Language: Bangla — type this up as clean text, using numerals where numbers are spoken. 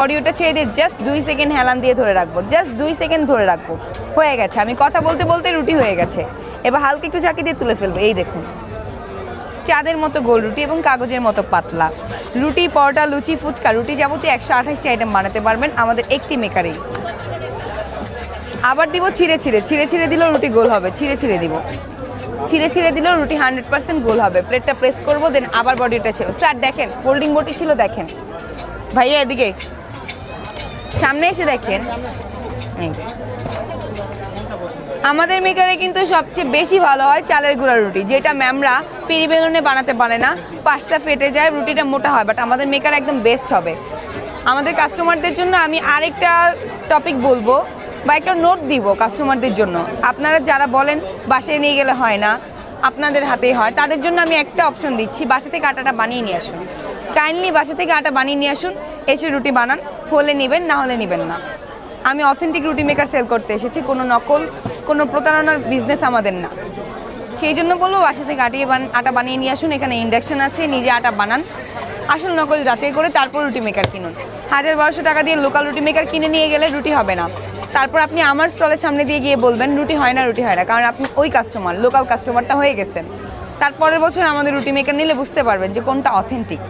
অডিওটা ছেড়ে দিয়ে জাস্ট 2 সেকেন্ড হেলান দিয়ে ধরে রাখবো, জাস্ট 2 সেকেন্ড ধরে রাখবো, হয়ে গেছে। আমি কথা বলতে বলতে রুটি হয়ে গেছে। এবার হালকা একটু ঝাঁকি দিয়ে তুলে ফেলবো। এই দেখুন, চাঁদের মতো গোল রুটি এবং কাগজের মতো পাতলা রুটি, পরোটা, লুচি, ফুচকা, রুটি যাবতীয় 128টি আইটেম বানাতে পারবেন আমাদের একটি মেকারেই। আবার দিব ছিঁড়ে ছিঁড়ে, ছিঁড়ে ছিঁড়ে দিলেও রুটি গোল হবে, ছিঁড়ে ছিঁড়ে দিব, ছিঁড়ে ছিঁড়ে দিলেও রুটি 100% গোল হবে। প্লেটটা প্রেস করবো, দেন আবার বডিটা ছিল। স্যার দেখেন ফোল্ডিং বডি ছিল, দেখেন ভাইয়া এদিকে সামনে এসে দেখেন। আমাদের মেকারে কিন্তু সবচেয়ে বেশি ভালো হয় চালের গুঁড়া রুটি, যেটা ম্যামরা পিড়ি বেলুনে বানাতে পারে না, পাঁচটা ফেটে যায়, রুটিটা মোটা হয়। বাট আমাদের মেকার একদম বেস্ট হবে। আমাদের কাস্টমারদের জন্য আমি আরেকটা টপিক বলবো বা একটা নোট দিব কাস্টমারদের জন্য। আপনারা যারা বলেন বাসায় নিয়ে গেলে হয় না, আপনাদের হাতেই হয়, তাদের জন্য আমি একটা অপশন দিচ্ছি, বাসা থেকে আটাটা বানিয়ে নিয়ে আসুন। কাইন্ডলি বাসা থেকে আটা বানিয়ে নিয়ে আসুন, এসে রুটি বানান, হলে নেবেন, না হলে নেবেন না। আমি অথেন্টিক রুটি মেকার সেল করতে এসেছি, কোনো নকল, কোনো প্রতারণার বিজনেস আমাদের না। সেই জন্য বলবো বাসা থেকে আটা বানিয়ে নিয়ে আসুন। এখানে ইন্ডাকশন আছে, নিজে আটা বানান, আসল নকল যাচাই করে তারপর রুটি মেকার কিনুন। 1200 টাকা দিয়ে লোকাল রুটি মেকার কিনে নিয়ে গেলে রুটি হবে না। তারপর আপনি আমার স্টলের সামনে দিয়ে গিয়ে বলবেন রুটি হয় না, রুটি হয় না, কারণ আপনি ওই কাস্টমার, লোকাল কাস্টমারটা হয়ে গেছেন। তারপরের বছর আমাদের রুটি মেকার নিলে বুঝতে পারবেন যে কোনটা অথেন্টিক।